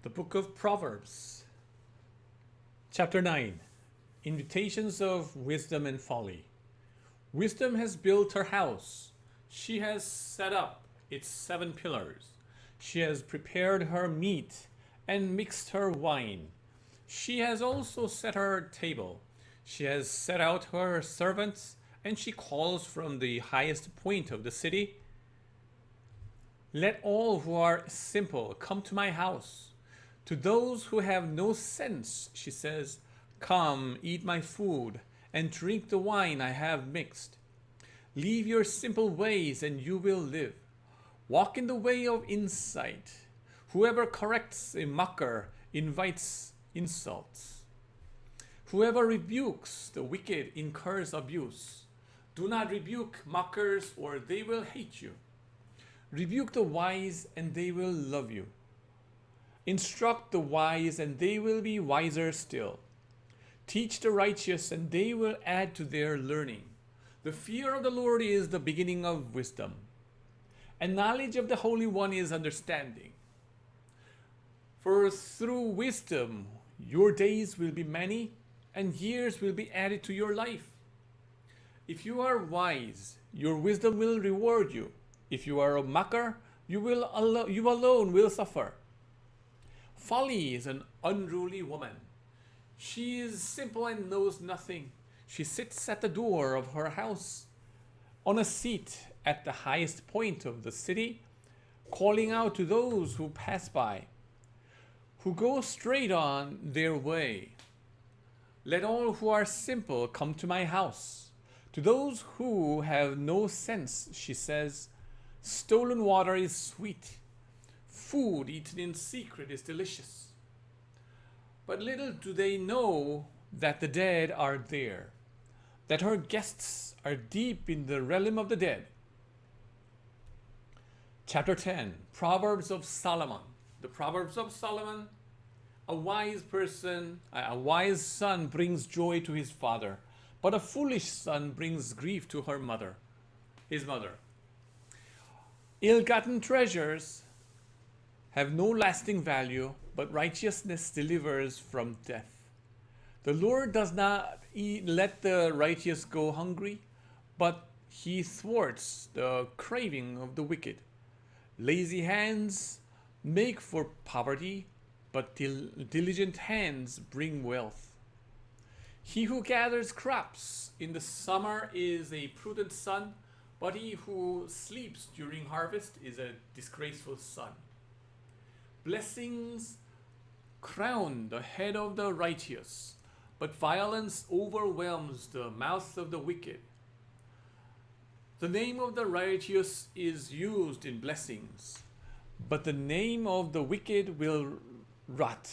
The book of Proverbs, chapter 9, invitations of wisdom and folly. Wisdom has built her house. She has set up its 7 pillars. She has prepared her meat and mixed her wine. She has also set her table. She has set out her servants, and she calls from the highest point of the city. Let all who are simple come to my house. To those who have no sense, she says, come, eat my food, and drink the wine I have mixed. Leave your simple ways, and you will live. Walk in the way of insight. Whoever corrects a mocker invites insults. Whoever rebukes the wicked incurs abuse. Do not rebuke mockers, or they will hate you. Rebuke the wise, and they will love you. Instruct the wise, and they will be wiser still. Teach the righteous, and they will add to their learning. The fear of the Lord is the beginning of wisdom, and knowledge of the Holy One is understanding. For through wisdom your days will be many, and years will be added to your life. If you are wise, your wisdom will reward you. If you are a mocker, you alone will suffer. Folly is an unruly woman. She is simple and knows nothing. She sits at the door of her house, on a seat at the highest point of the city, calling out to those who pass by, who go straight on their way. Let all who are simple come to my house. To those who have no sense, she says, stolen water is sweet. Food eaten in secret is delicious. But little do they know that the dead are there, that her guests are deep in the realm of the dead. Chapter 10, Proverbs of Solomon. The Proverbs of Solomon. A wise son brings joy to his father, but a foolish son brings grief to his mother. Ill-gotten treasures have no lasting value, but righteousness delivers from death. The Lord does not let the righteous go hungry, but he thwarts the craving of the wicked. Lazy hands make for poverty, but diligent hands bring wealth. He who gathers crops in the summer is a prudent son, but he who sleeps during harvest is a disgraceful son. Blessings crown the head of the righteous, but violence overwhelms the mouth of the wicked. The name of the righteous is used in blessings, but the name of the wicked will rot.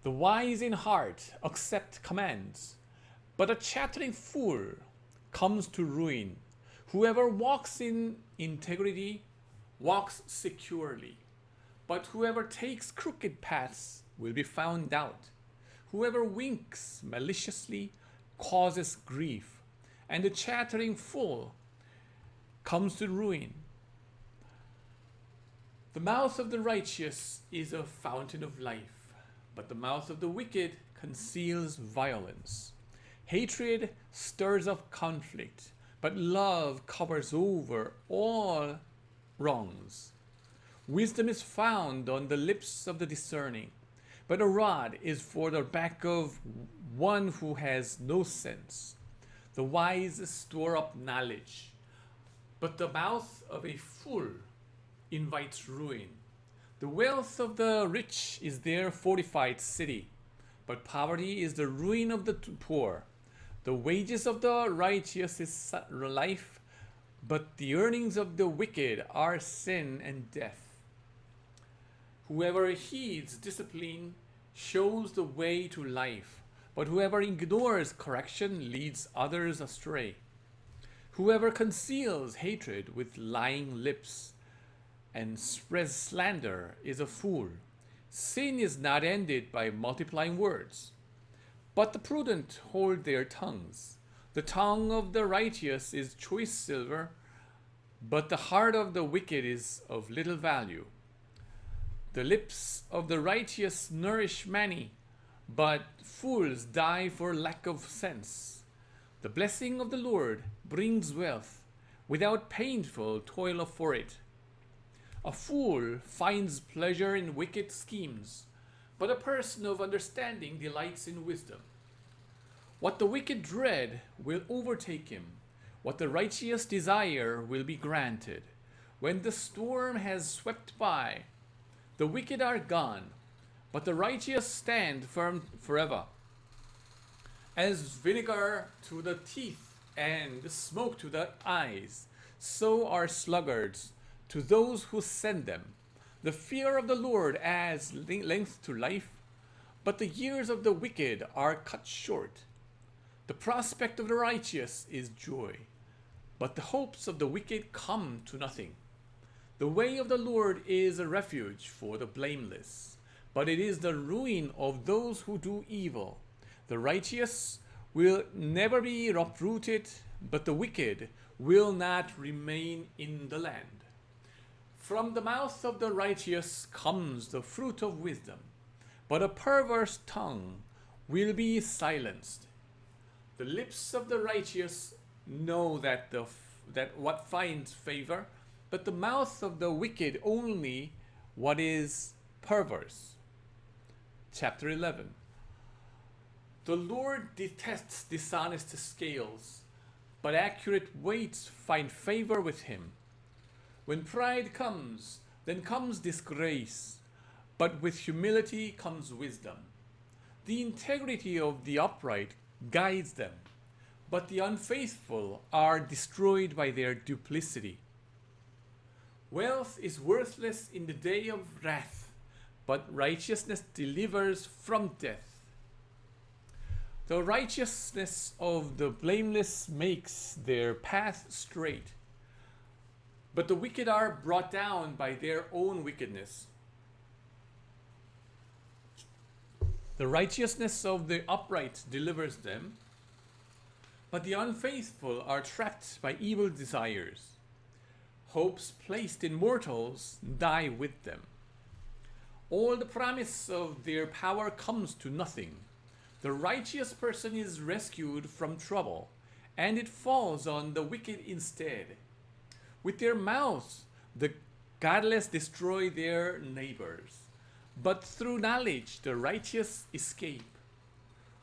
The wise in heart accept commands, but a chattering fool comes to ruin. Whoever walks in integrity walks securely, but whoever takes crooked paths will be found out. Whoever winks maliciously causes grief, and the chattering fool comes to ruin. The mouth of the righteous is a fountain of life, but the mouth of the wicked conceals violence. Hatred stirs up conflict, but love covers over all wrongs. Wisdom is found on the lips of the discerning, but a rod is for the back of one who has no sense. The wise store up knowledge, but the mouth of a fool invites ruin. The wealth of the rich is their fortified city, but poverty is the ruin of the poor. The wages of the righteous is life, but the earnings of the wicked are sin and death. Whoever heeds discipline shows the way to life, but whoever ignores correction leads others astray. Whoever conceals hatred with lying lips and spreads slander is a fool. Sin is not ended by multiplying words, but the prudent hold their tongues. The tongue of the righteous is choice silver, but the heart of the wicked is of little value. The lips of the righteous nourish many, but fools die for lack of sense. The blessing of the Lord brings wealth without painful toil for it. A fool finds pleasure in wicked schemes, but a person of understanding delights in wisdom. What the wicked dread will overtake him. What the righteous desire will be granted. When the storm has swept by, the wicked are gone, but the righteous stand firm forever. As vinegar to the teeth and smoke to the eyes, so are sluggards to those who send them. The fear of the Lord adds length to life, but the years of the wicked are cut short. The prospect of the righteous is joy, but the hopes of the wicked come to nothing. The way of the Lord is a refuge for the blameless, but it is the ruin of those who do evil. The righteous will never be uprooted, but the wicked will not remain in the land. From the mouth of the righteous comes the fruit of wisdom, but a perverse tongue will be silenced. The lips of the righteous know that what finds favor, but the mouth of the wicked only what is perverse. Chapter 11. The Lord detests dishonest scales, but accurate weights find favor with him. When pride comes, then comes disgrace, but with humility comes wisdom. The integrity of the upright guides them, but the unfaithful are destroyed by their duplicity. Wealth is worthless in the day of wrath, but righteousness delivers from death. The righteousness of the blameless makes their path straight, but the wicked are brought down by their own wickedness. The righteousness of the upright delivers them, but the unfaithful are trapped by evil desires. Hopes placed in mortals die with them. All the promise of their power comes to nothing. The righteous person is rescued from trouble, and it falls on the wicked instead. With their mouths, the godless destroy their neighbors, but through knowledge the righteous escape.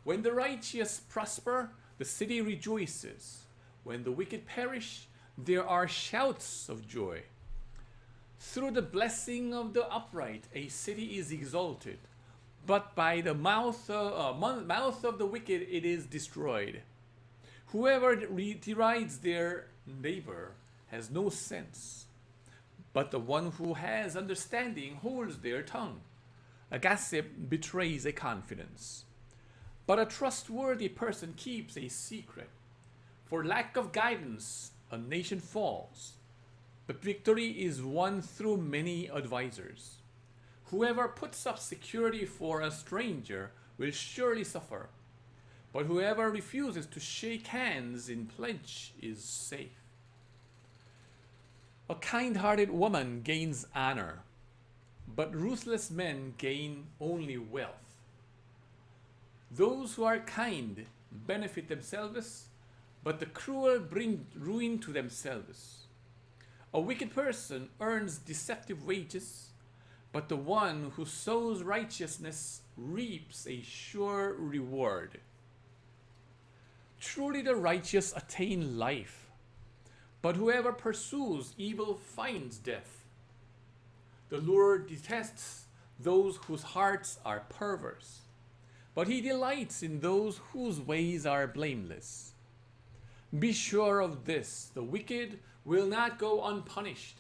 When the righteous prosper, the city rejoices. When the wicked perish, there are shouts of joy. Through the blessing of the upright, a city is exalted, but by the mouth of the wicked it is destroyed. Whoever derides their neighbor has no sense, but the one who has understanding holds their tongue. A gossip betrays a confidence, but a trustworthy person keeps a secret. For lack of guidance, a nation falls, but victory is won through many advisers. Whoever puts up security for a stranger will surely suffer, but whoever refuses to shake hands in pledge is safe. A kind-hearted woman gains honor, but ruthless men gain only wealth. Those who are kind benefit themselves, but the cruel bring ruin to themselves. A wicked person earns deceptive wages, but the one who sows righteousness reaps a sure reward. Truly the righteous attain life, but whoever pursues evil finds death. The Lord detests those whose hearts are perverse, but he delights in those whose ways are blameless. Be sure of this, the wicked will not go unpunished,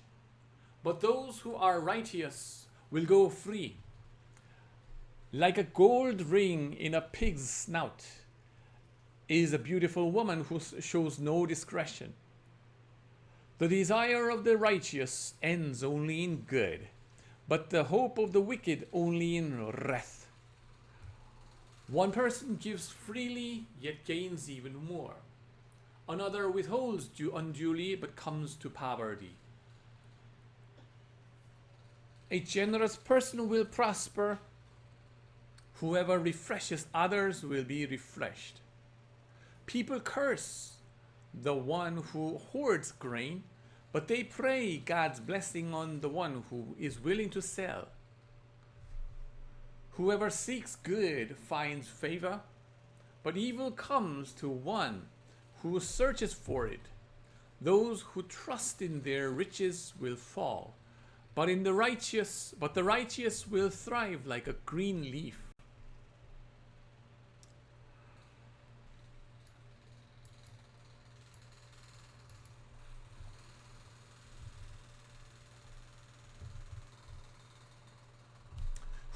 but those who are righteous will go free. Like a gold ring in a pig's snout is a beautiful woman who shows no discretion. The desire of the righteous ends only in good, but the hope of the wicked only in wrath. One person gives freely, yet gains even more. Another withholds unduly, but comes to poverty. A generous person will prosper. Whoever refreshes others will be refreshed. People curse the one who hoards grain, but they pray God's blessing on the one who is willing to sell. Whoever seeks good finds favor, but evil comes to one who searches for it. Those who trust in their riches will fall, but the righteous will thrive like a green leaf.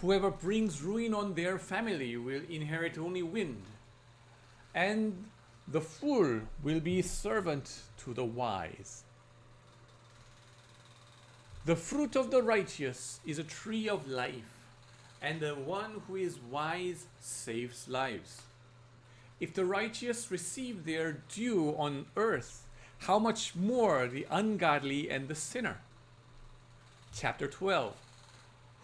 Whoever brings ruin on their family will inherit only wind, and the fool will be servant to the wise. The fruit of the righteous is a tree of life, and the one who is wise saves lives. If the righteous receive their due on earth, how much more the ungodly and the sinner? Chapter 12.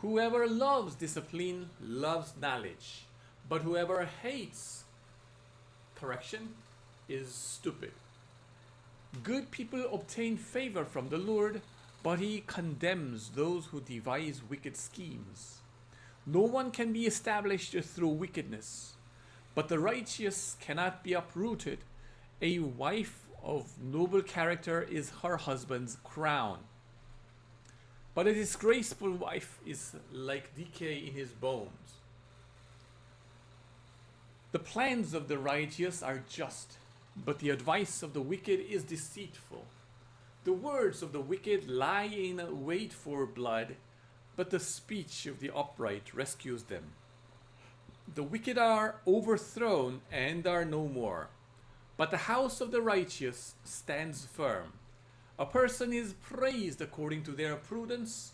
Whoever loves discipline loves knowledge, but whoever hates correction is stupid. Good people obtain favor from the Lord, but he condemns those who devise wicked schemes. No one can be established through wickedness, but the righteous cannot be uprooted. A wife of noble character is her husband's crown, but a disgraceful wife is like decay in his bones. The plans of the righteous are just, but the advice of the wicked is deceitful. The words of the wicked lie in wait for blood, but the speech of the upright rescues them. The wicked are overthrown and are no more, but the house of the righteous stands firm. A person is praised according to their prudence,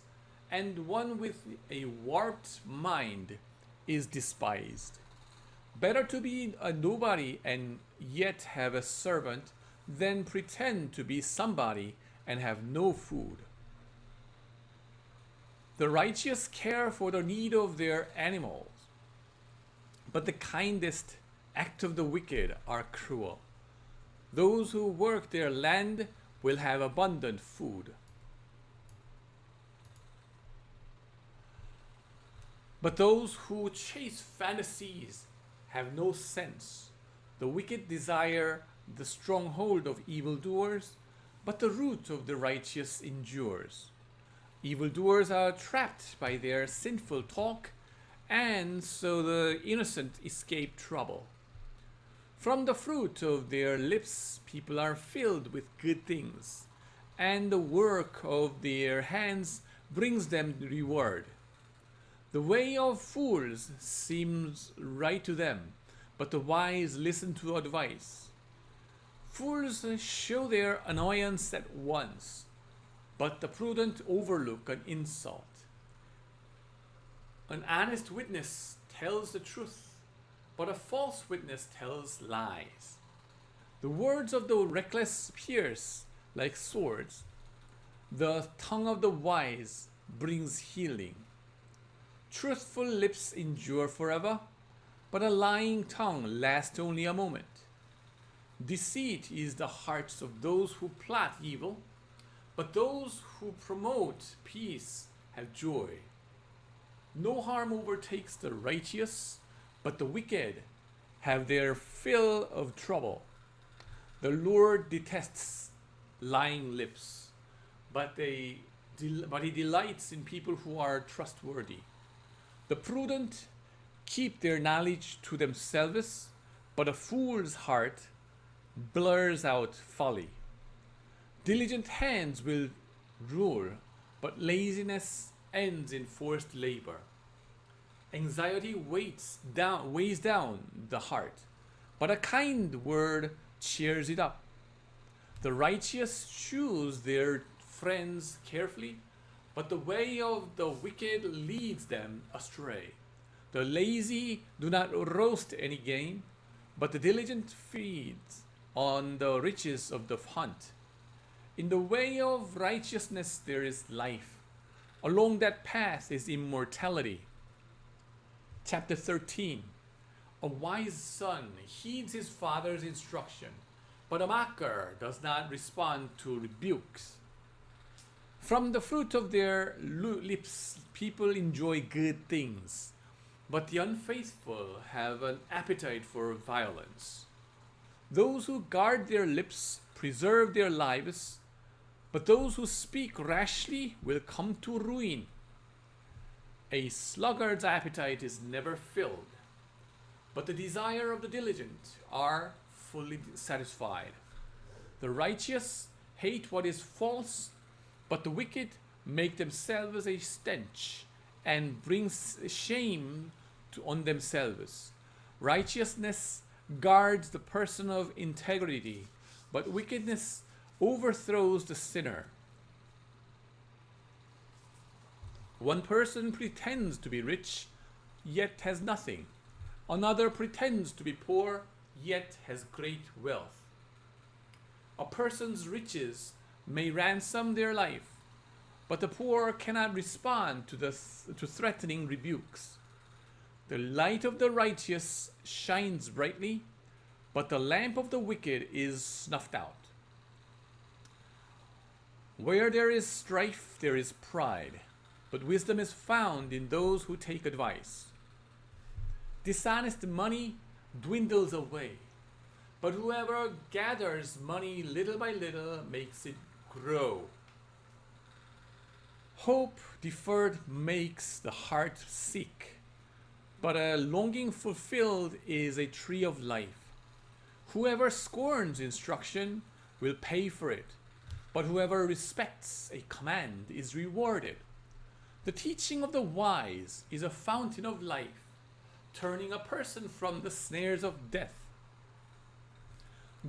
and one with a warped mind is despised. Better to be a nobody and yet have a servant than pretend to be somebody and have no food. The righteous care for the need of their animals, but the kindest act of the wicked are cruel. Those who work their land will have abundant food. But those who chase fantasies have no sense. The wicked desire the stronghold of evildoers, but the root of the righteous endures. Evildoers are trapped by their sinful talk, and so the innocent escape trouble. From the fruit of their lips, people are filled with good things, and the work of their hands brings them reward. The way of fools seems right to them, but the wise listen to advice. Fools show their annoyance at once, but the prudent overlook an insult. An honest witness tells the truth, but a false witness tells lies. The words of the reckless pierce like swords. The tongue of the wise brings healing. Truthful lips endure forever, but a lying tongue lasts only a moment. Deceit is the hearts of those who plot evil, but those who promote peace have joy. No harm overtakes the righteous, but the wicked have their fill of trouble. The Lord detests lying lips, but he delights in people who are trustworthy. The prudent keep their knowledge to themselves, but a fool's heart blurs out folly. Diligent hands will rule, but laziness ends in forced labor. Anxiety weighs down the heart, but a kind word cheers it up. The righteous choose their friends carefully, but the way of the wicked leads them astray. The lazy do not roast any game, but the diligent feeds on the riches of the hunt. In the way of righteousness there is life. Along that path is immortality. Chapter 13. A wise son heeds his father's instruction, but a mocker does not respond to rebukes. From the fruit of their lips, people enjoy good things, but the unfaithful have an appetite for violence. Those who guard their lips preserve their lives, but those who speak rashly will come to ruin. A sluggard's appetite is never filled, but the desire of the diligent are fully satisfied. The righteous hate what is false, but the wicked make themselves a stench and bring shame on themselves. Righteousness guards the person of integrity, but wickedness overthrows the sinner. One person pretends to be rich, yet has nothing. Another pretends to be poor, yet has great wealth. A person's riches may ransom their life, but the poor cannot respond to threatening rebukes. The light of the righteous shines brightly, but the lamp of the wicked is snuffed out. Where there is strife, there is pride, but wisdom is found in those who take advice. Dishonest money dwindles away, but whoever gathers money little by little makes it grow. Hope deferred makes the heart sick, but a longing fulfilled is a tree of life. Whoever scorns instruction will pay for it, but whoever respects a command is rewarded. The teaching of the wise is a fountain of life, turning a person from the snares of death.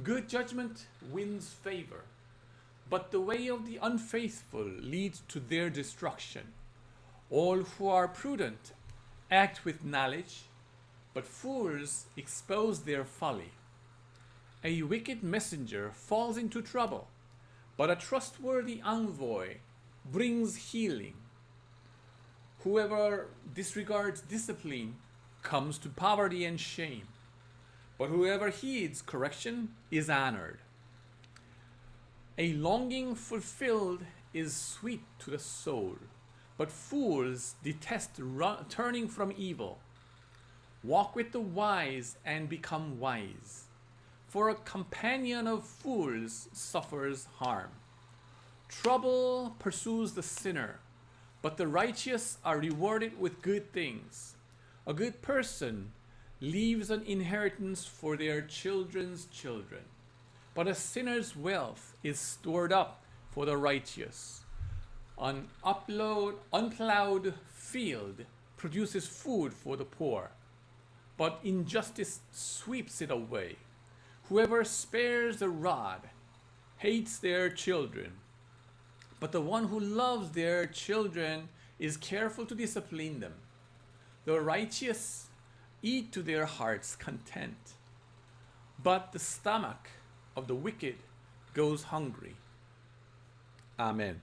Good judgment wins favor, but the way of the unfaithful leads to their destruction. All who are prudent act with knowledge, but fools expose their folly. A wicked messenger falls into trouble, but a trustworthy envoy brings healing. Whoever disregards discipline comes to poverty and shame, but whoever heeds correction is honored. A longing fulfilled is sweet to the soul, but fools detest turning from evil. Walk with the wise and become wise, for a companion of fools suffers harm. Trouble pursues the sinner, but the righteous are rewarded with good things. A good person leaves an inheritance for their children's children, but a sinner's wealth is stored up for the righteous. An unplowed field produces food for the poor, but injustice sweeps it away. Whoever spares the rod hates their children, but the one who loves their children is careful to discipline them. The righteous eat to their heart's content, but the stomach of the wicked goes hungry. Amen.